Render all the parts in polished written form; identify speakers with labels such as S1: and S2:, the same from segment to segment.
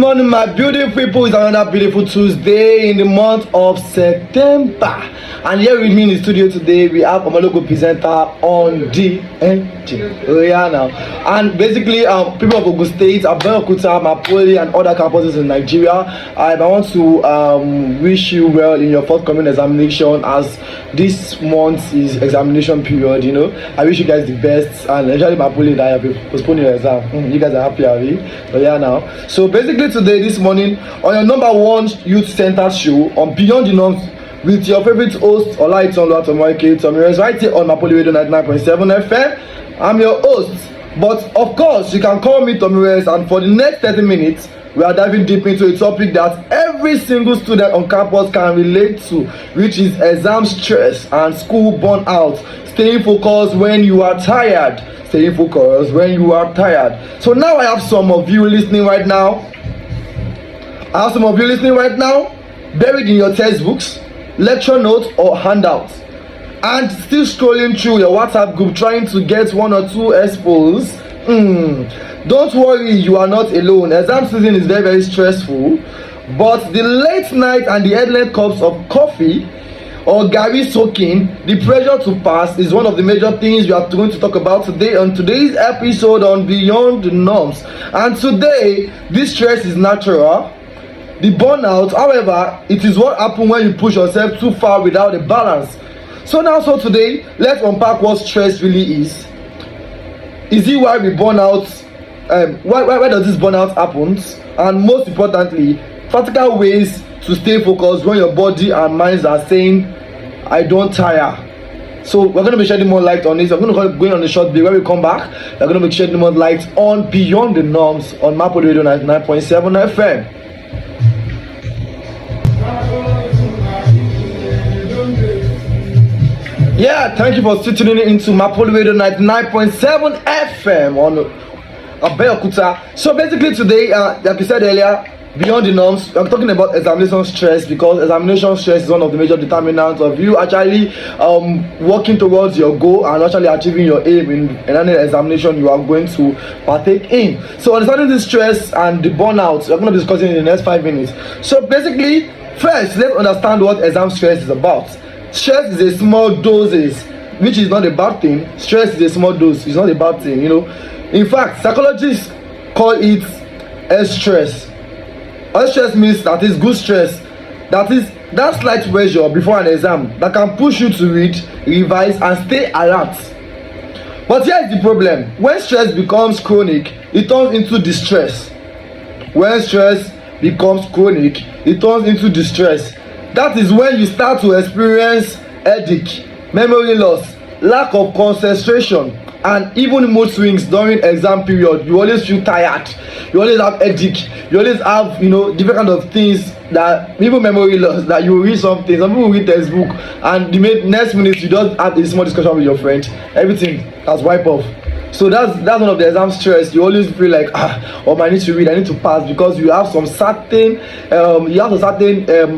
S1: morning, my beautiful people. It's another beautiful Tuesday in the month of September. And here with me in the studio today, we have Omologo presenter on the engine. Oh yeah, now. And basically, people of Ogun State, Abeokuta, MAPOLY, and other campuses in Nigeria, I want to wish you well in your forthcoming examination, as this month is examination period. You know, I wish you guys the best, and especially MAPOLY that have postponed your exam. You guys are happy, are we? But yeah, now. So basically today, this morning, on your number one youth center show on Beyond the Norms with your favorite host Olaitan Oluwatomiwa, Tommyrex, right here on MAPOLY Radio 99.7 FM. I'm your host, but of course you can call me Tommyrex, and for the next 30 minutes we are diving deep into a topic that every single student on campus can relate to, which is exam stress and school burnout. Staying focused when you are tired. Staying focused when you are tired. So now I have some of you listening right now. Buried in your textbooks, lecture notes, or handouts, and still scrolling through your WhatsApp group trying to get one or two expos. Don't worry, you are not alone. Exam season is very, very stressful, but the late night and the endless cups of coffee or Gary soaking, the pressure to pass, is one of the major things we are going to talk about today on today's episode on Beyond the Norms. And today, this stress is natural. The burnout, however, it is what happens when you push yourself too far without a balance. So today, let's unpack what stress really is. Is it why we burn out? Why does this burnout happen? And most importantly, practical ways to stay focused when your body and minds are saying, I don't tire. So we're going to be shedding more light on this. We're going to go on a short break. When we come back, we're going to be shedding more light on Beyond the Norms on MAPOLY Radio 99.7 FM. Yeah, thank you for tuning into MAPOLY Radio 99.7 FM on Abeokuta. So basically today, like we said earlier, Beyond the Norms, we're talking about examination stress, because examination stress is one of the major determinants of you actually working towards your goal and actually achieving your aim in any examination you are going to partake in. So understanding this stress and the burnout, we're going to be discussing in the next 5 minutes. So basically, first, let's understand what exam stress is about. Stress is a small doses, which is not a bad thing. Stress is a small dose, it's not a bad thing, you know. In fact, psychologists call it stress. Stress means that is good stress, that is that slight pressure before an exam that can push you to read, revise, and stay alert. But here is the problem: when stress becomes chronic, it turns into distress. When stress becomes chronic, it turns into distress. That is when you start to experience headache, memory loss, lack of concentration, and even mood swings during exam period. You always feel tired, you always have headache, you always have, different kind of things, that even memory loss, that you read something, some people read textbook, and the next minute you just have a small discussion with your friend, everything has wiped off. So that's one of the exam stress. You always feel like, I need to read, I need to pass, because you have some certain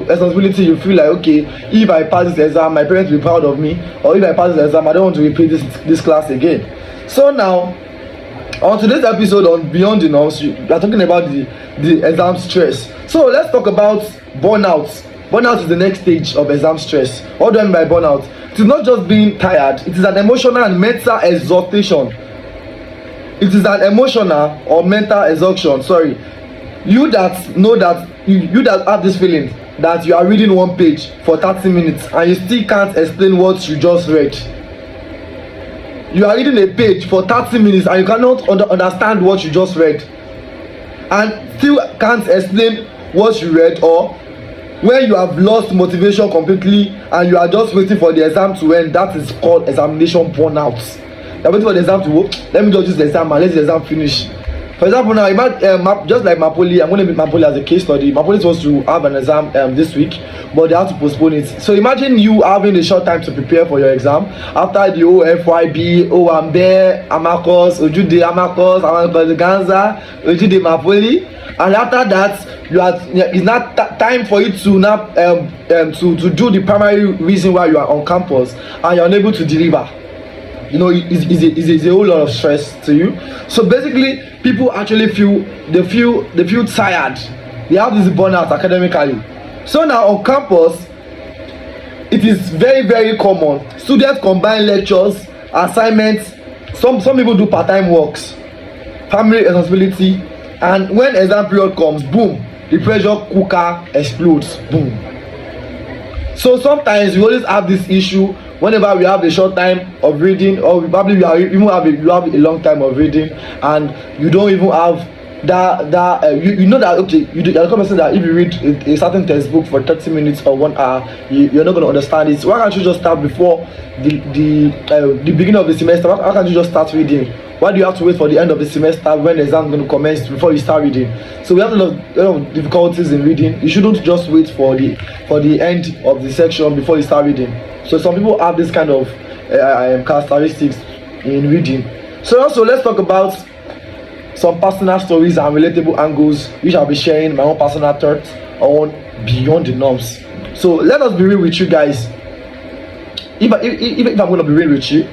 S1: responsibility. You feel like, okay, if I pass this exam, my parents will be proud of me, or if I pass this exam, I don't want to repeat this class again. So now, on today's episode on Beyond the Norms, we are talking about the exam stress. So let's talk about burnout. Burnout is the next stage of exam stress. What do I mean by burnout? It is not just being tired, it is an emotional and mental exhaustion. It is an emotional or mental exhaustion. Sorry, you that know that you that have this feeling that you are reading one page for 30 minutes and you still can't explain what you just read. You are reading a page for 30 minutes and you cannot understand what you just read, and still can't explain what you read, or when you have lost motivation completely and you are just waiting for the exam to end. That is called examination burnout. You're waiting for the exam to work. Let me just use the exam and let the exam finish. For example, now, just like MAPOLY, I'm going to make MAPOLY as a case study. MAPOLY is supposed to have an exam this week, but they have to postpone it. So imagine you having a short time to prepare for your exam after the OFYB, OAMBE, Amakos, Ojude Amakos, Amakos Ganza, Ojude MAPOLY, and after that, it's not time for you to now to do the primary reason why you are on campus and you're unable to deliver. is a whole lot of stress to you. So basically, people actually feel tired. They have this burnout academically. So now on campus, it is very, very common. Students combine lectures, assignments. Some people do part-time works, family responsibility, and when exam period comes, boom, the pressure cooker explodes. Boom. So sometimes we always have this issue whenever we have a short time of reading, or you have a long time of reading, and you don't even have you know that okay, you're coming that if you read a certain textbook for 30 minutes or 1 hour, you're not going to understand it. So why can't you just start before the beginning of the semester? Why can't you just start reading? Why do you have to wait for the end of the semester when the exam is going to commence before you start reading? So we have a lot of difficulties in reading. You shouldn't just wait for the end of the section before you start reading. So some people have this kind of characteristics in reading. So also let's talk about some personal stories and relatable angles, which I'll be sharing my own personal thoughts on beyond the norms. So let us be real with you guys. If I'm going to be real with you,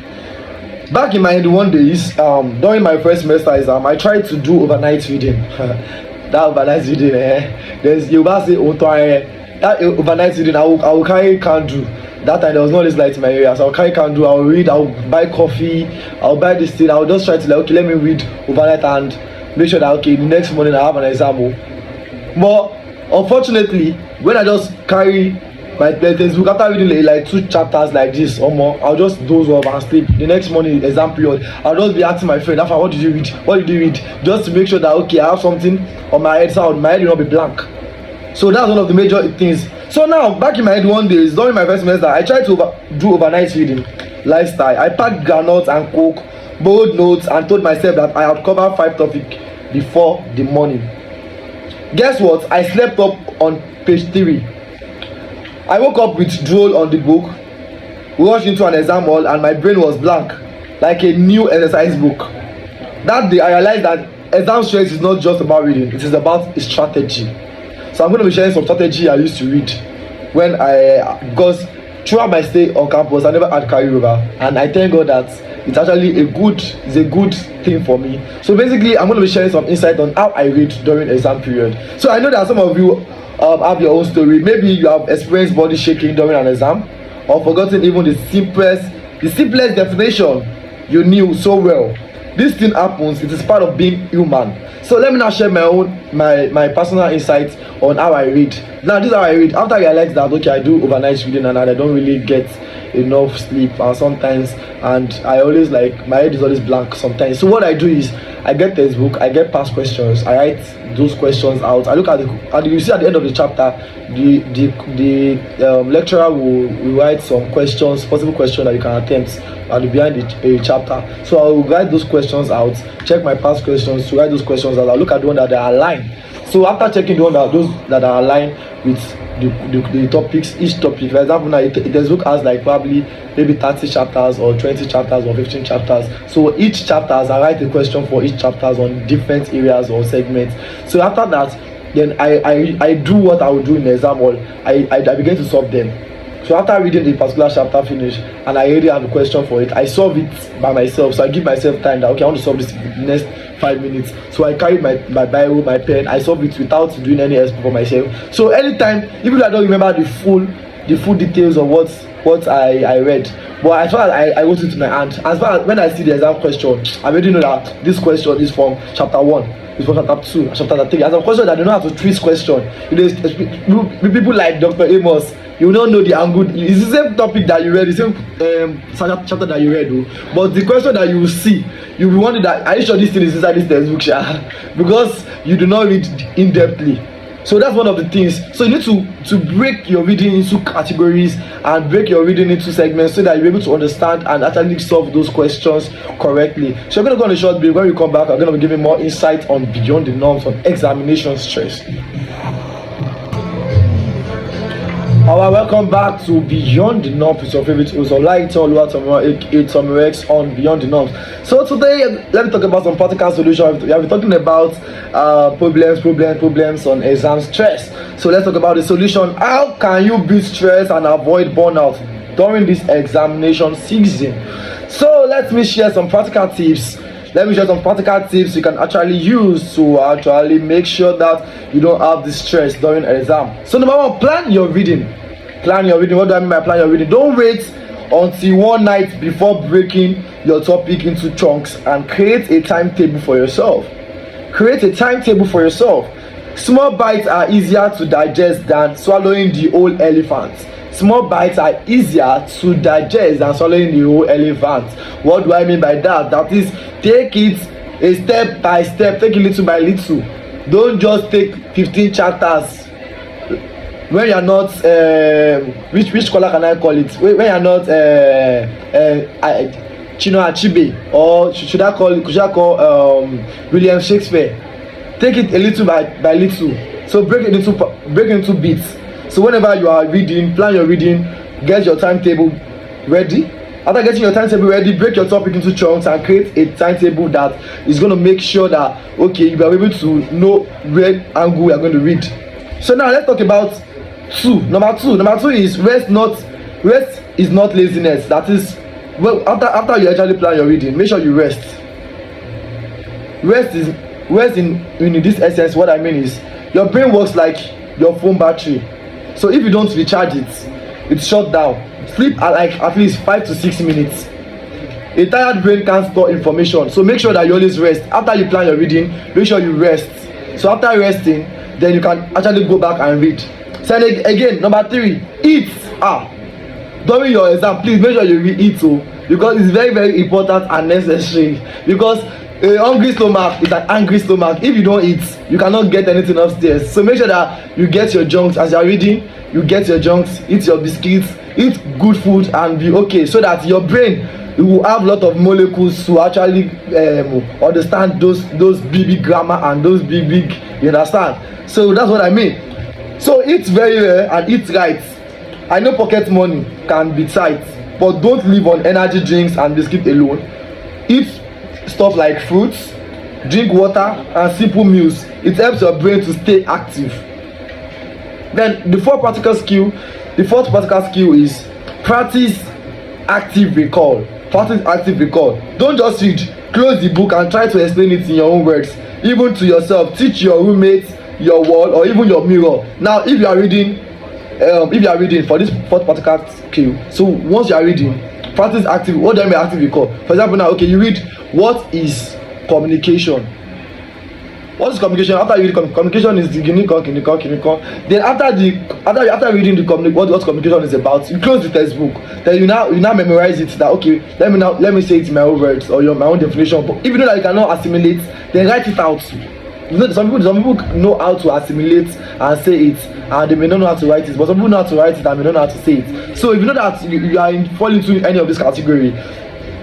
S1: back in my 81 days, during my first semester exam, I tried to do overnight reading. That overnight reading, there's you say that overnight reading. I will carry candle. That time there was no this light in my area, so I'll carry candle, I'll read, I'll buy coffee, I'll buy this thing, I'll just try to okay, let me read overnight and make sure that okay, the next morning I have an exam. But unfortunately, when I just carry my textbook after reading like 2 chapters like this or more, I'll just doze off and sleep. The next morning exam period, I'll just be asking my friend, after what did you read? What did you read? Just to make sure that okay, I have something on my head, so my head will not be blank. So that's one of the major things. So now, back in my head one day, during my first semester, I tried to do overnight reading lifestyle. I packed granules and coke, borrowed notes, and told myself that I had covered 5 topics before the morning. Guess what? I slept up on page 3. I woke up with drool on the book, rushed into an exam hall, and my brain was blank, like a new exercise book. That day, I realized that exam stress is not just about reading, it is about strategy. So I'm going to be sharing some strategy I used to read because throughout my stay on campus I never had carryover, and I thank God that it's actually a good thing for me. So basically I'm going to be sharing some insight on how I read during exam period. So I know that some of you have your own story. Maybe you have experienced body shaking during an exam, or forgotten even the simplest definition you knew so well. This thing happens, it is part of being human. So let me now share my personal insights on how I read. Now this is how I read. After I realized that okay, I do overnight reading and I don't really get enough sleep, and I always like my head is always blank sometimes. So what I do is I get textbook, I get past questions, I write those questions out. I look at you see at the end of the chapter, the lecturer will write some questions, possible questions that you can attempt at the behind a chapter. So I will write those questions out, check my past questions to write those questions out. I'll look at the one that are aligned. So after checking those that are aligned with the topics, each topic, for example, now it textbook has like probably maybe 30 chapters or 20 chapters or 15 chapters. So each chapters I write a question for each chapters on different areas or segments. So after that, then I do what I would do in the exam hall. I begin to solve them. So after reading the particular chapter finish and I already have a question for it, I solve it by myself. So I give myself time that okay, I want to solve this in the next 5 minutes. So I carry my Bible, my pen, I solve it without doing any else for myself. So anytime, even if I don't remember the full details of what I read, but as far as I wrote it to my hand, as far as when I see the exam question, I already know that this question is from chapter 1, it's from chapter 2, chapter 3. As a question that I don't know how to twist question. People like Dr. Amos, you will not know the angle. It's the same topic that you read, the same chapter that you read, but the question that you will see, you will wonder that are you sure this thing is inside this textbook, because you do not read in depthly. So that's one of the things. So you need to break your reading into categories and break your reading into segments so that you're able to understand and actually solve those questions correctly. So I'm going to go on a short break. When we come back, I'm going to be giving more insight on beyond the norms on examination stress. Alright, welcome back to Beyond the Norms with your favorite host, Olaitan Oluwatomiwa, aka Tommyrex on Beyond the Norms. So today, let me talk about some practical solutions. We have been talking about problems on exam stress. So let's talk about the solution. How can you beat stress and avoid burnout during this examination season? So let me share some practical tips. Let me share some practical tips you can actually use to actually make sure that you don't have this stress during an exam. So number one, plan your reading. Plan your reading. What do I mean by plan your reading? Don't wait until one night before breaking your topic into chunks, and create a timetable for yourself. Create a timetable for yourself. Small bites are easier to digest than swallowing the whole elephant. Small bites are easier to digest than swallowing the whole elephant. What do I mean by that? That is, take it a step by step, take it little by little. Don't just take 15 chapters when you are not which scholar can I call it, when you are not Chino Achebe, or should I call William Shakespeare. Take it a little by little. So break it into bits. So whenever you are reading, plan your reading, get your timetable ready. After getting your timetable ready, break your topic into chunks and create a timetable that is going to make sure that, okay, you are able to know where angle you are going to read. So now let's talk about number two is rest is not laziness. That is, well, after you actually plan your reading, make sure you rest. Rest in this essence, what I mean is, your brain works like your phone battery. So if you don't recharge it, it's shut down. Sleep at least 5 to 6 minutes. A tired brain can't store information, so make sure that you always rest. After you plan your reading, make sure you rest. So after resting, then you can actually go back and read. So again, number 3, eat. During your exam, please make sure you eat too, because it's very, very important and necessary. Because a hungry stomach is an angry stomach. If you don't eat, you cannot get anything upstairs. So make sure that you get your junks as you are reading. You get your junks, eat your biscuits, eat good food, and be okay, so that your brain will have a lot of molecules to actually understand those big grammar and those big, you understand. So that's what I mean. So eat very well and eat right. I know pocket money can be tight, but don't live on energy drinks and biscuit alone. Eat stuff like fruits, drink water, and simple meals. It helps your brain to stay active. Then the fourth practical skill is practice active recall. Practice active recall. Don't just read. Close the book and try to explain it in your own words, even to yourself. Teach your roommates, your wall, or even your mirror. Now if you are reading for this fourth practical skill, so once you are reading, practice active. What do I mean active recall? For example, now, okay, you read, what is communication? What is communication? After you read communication is the kinikon. Then after reading what communication is about, you close the textbook. Then you now memorize it. That, okay, let me say it in my own words or my own definition. But if you know that you cannot assimilate, then write it out. You know, some people know how to assimilate and say it, and they may not know how to write it. But some people know how to write it and may not know how to say it. So if you know that you are fall into any of this category,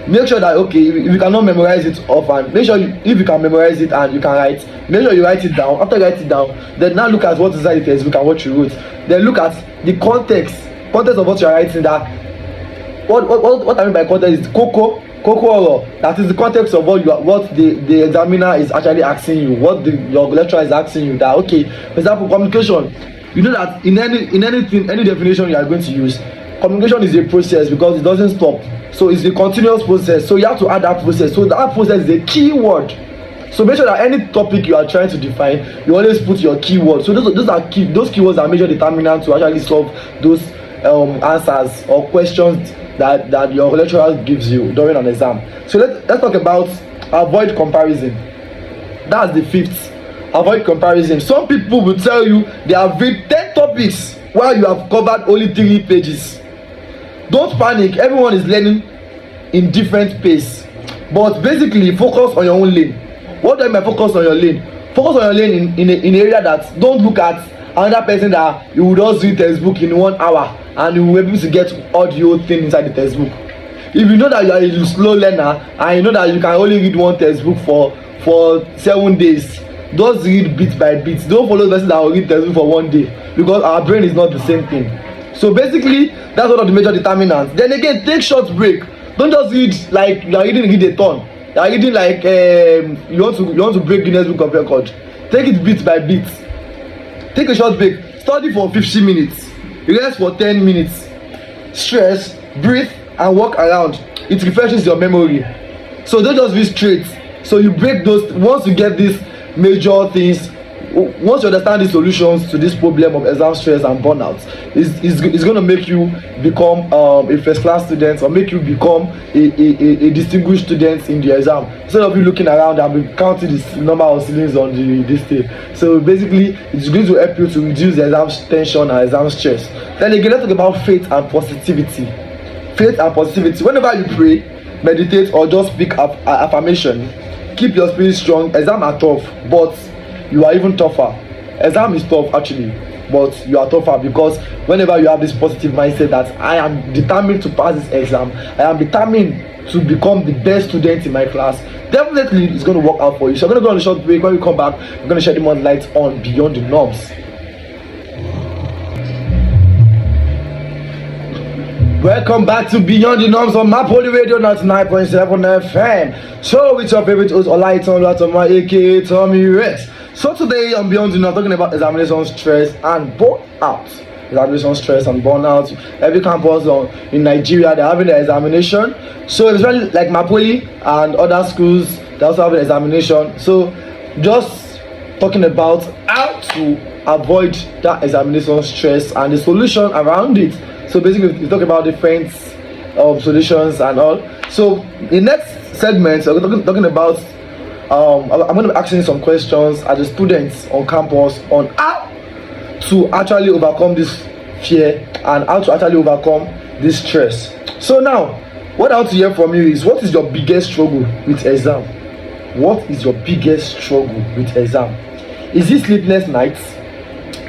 S1: make sure that, okay, if you cannot memorize it often, make sure if you can memorize it and you can write, make sure you write it down. After you write it down, then now look at what is inside the textbook and what you wrote. Then look at the context of what you are writing. That what I mean by context is koko. That is the context of what the examiner is actually asking you, what your lecturer is asking you. That, okay, for example, communication. You know that in any definition you are going to use, communication is a process because it doesn't stop. So it's a continuous process. So you have to add that process. So that process is a key word. So make sure that any topic you are trying to define, you always put your keyword. So those keywords are major determinants to actually solve those answers or questions that your lecturer gives you during an exam. So let's talk about avoid comparison. That's the fifth. Avoid comparison. Some people will tell you they have read 10 topics while you have covered only 3 pages. Don't panic. Everyone is learning in different pace. But basically, focus on your own lane. What do I mean by focus on your lane? Focus on your lane in an area that, don't look at another person that you will just read textbook in 1 hour and you will be able to get all the whole thing inside the textbook. If you know that you are a slow learner and you know that you can only read one textbook for 7 days, just read bit by bit. Don't follow the person that will read textbook for 1 day, because our brain is not the same thing. So basically, that's one of the major determinants. Then again, take short break. Don't just read like you are reading a ton. You are reading like you want to break Guinness Book of Record. Take it bit by bit. Take a short break. Study for 50 minutes. Rest for 10 minutes. Stress, breathe, and walk around. it refreshes your memory. So don't just be straight. So you break those. Once you get these major things, once you understand the solutions to this problem of exam stress and burnout, it's going to make you become a first class student, or make you become a distinguished student in the exam, instead of you looking around and counting the number of ceilings on this thing. So basically it's going to help you to reduce the exam tension and exam stress. Then again, let's talk about faith and positivity. Faith and positivity. Whenever you pray, meditate, or just speak affirmation, keep your spirit strong. Exam are tough, but you are even tougher. Exam is tough actually, but you are tougher, because whenever you have this positive mindset that I am determined to pass this exam, I am determined to become the best student in my class, definitely it's going to work out for you. So I'm going to go on a short break. When we come back, we're going to shed more light on Beyond the Norms. Welcome back to Beyond the Norms on MAPOLY Radio 99.7 FM. So with your favorite host Olaitan Oluwatomiwa, aka Tommyrex. So today on Beyond the Norms, talking about examination stress and burnout. Examination stress and burnout. Every campus in Nigeria, they're having an examination. So it's really like MAPOLY and other schools, they also have an examination. So just talking about how to avoid that examination stress and the solution around it. So basically we talk about different solutions and all. So the next segment, we're talking about I'm going to be asking some questions as a students on campus on how to actually overcome this fear and how to actually overcome this stress. So now, what I want to hear from you is, what is your biggest struggle with exam? What is your biggest struggle with exam? Is it sleepless nights?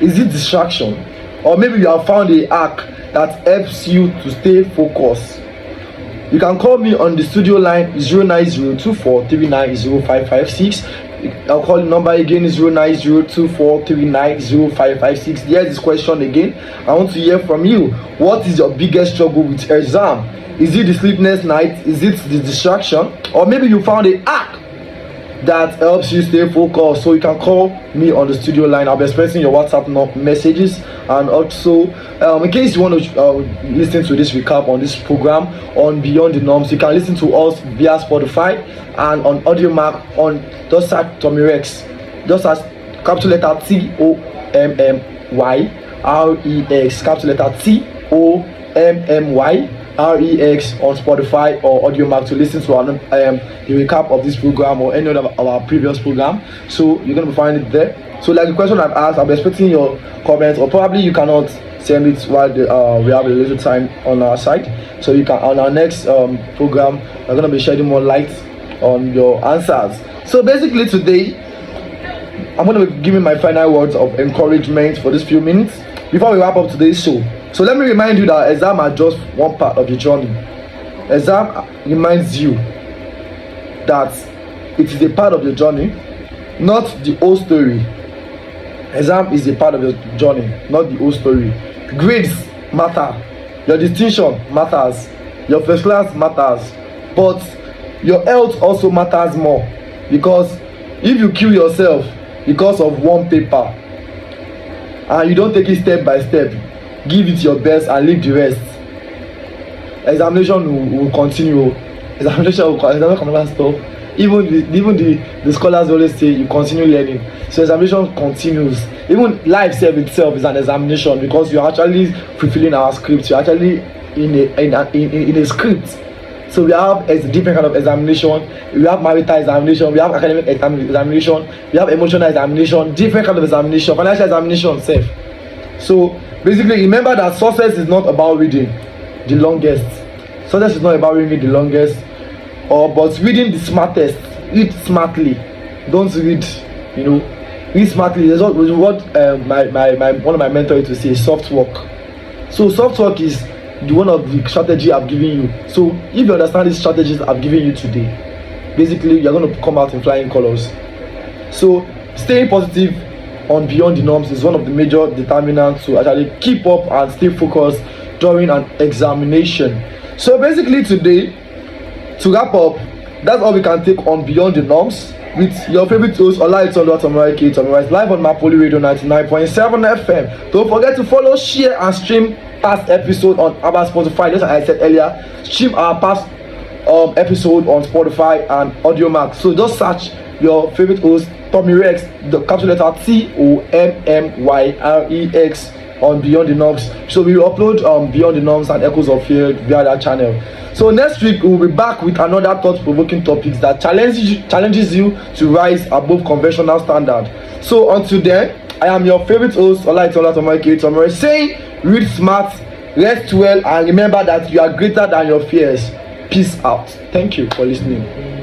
S1: Is it distraction? Or maybe you have found a hack that helps you to stay focused? You can call me on the studio line 09024390556. I'll call the number again, 09024390556. Here's this question again. I want to hear from you. What is your biggest struggle with exam? Is it the sleepless night? Is it the distraction? Or maybe you found a hack that helps you stay focused? So you can call me on the studio line. I'll be expecting your WhatsApp messages. And also, in case you want to listen to this recap on this program on Beyond the Norms, you can listen to us via Spotify and on Audio Mark on just search Tommyrex. Just search capital letter Tommyrex, capital letter Tommyrex on Spotify or Audio Mark to listen to the recap of this program or any other of our previous program. So you're going to find it there. So like the question I've asked, I'm expecting your comments, or probably you cannot send it while we have a little time on our side. So you can, on our next program, we're going to be shedding more light on your answers. So basically today, I'm going to be giving my final words of encouragement for this few minutes before we wrap up today's show. So let me remind you that exam are just one part of the journey. Exam reminds you that it is a part of your journey, not the whole story. Exam is a part of your journey, not the whole story. Grades matter, your distinction matters, your first class matters, but your health also matters more, because if you kill yourself because of one paper and you don't take it step by step, give it your best and leave the rest, examination will continue. Examination will never stop. Even the scholars always say you continue learning. So examination continues. Even life itself is an examination, because you're actually fulfilling our script. You're actually in a script. So we have a different kind of examination. We have marital examination. We have academic examination. We have emotional examination. Different kind of examination. Financial examination, safe. So basically, remember that success is not about reading the longest. Success is not about reading the longest, but reading the smartest. Read smartly. Don't read, read smartly. That's what one of my mentors used to say, soft work. So soft work is one of the strategy I've given you. So if you understand these strategies I've given you today, basically you're going to come out in flying colors. So staying positive on Beyond the Norms is one of the major determinants to actually keep up and stay focused during an examination. So basically today, to wrap up, that's all we can take on Beyond the Norms with your favorite host Olaitan Oluwatomiwa, live on MAPOLY Radio 99.7 FM. Don't forget to follow, share and stream past episode on our Spotify. Just as I said earlier, stream our past episode on Spotify and AudioMax. So just search your favorite host, Tommyrex, the capital letter Tommyrex on Beyond the Norms. So we will upload Beyond the Norms and Echoes of Fear via that channel. So next week we'll be back with another thought-provoking topics that challenges you to rise above conventional standard. So until then, I am your favorite host, Olaitan Oluwatomiwa, saying read smart, rest well, and remember that you are greater than your fears. Peace out. Thank you for listening.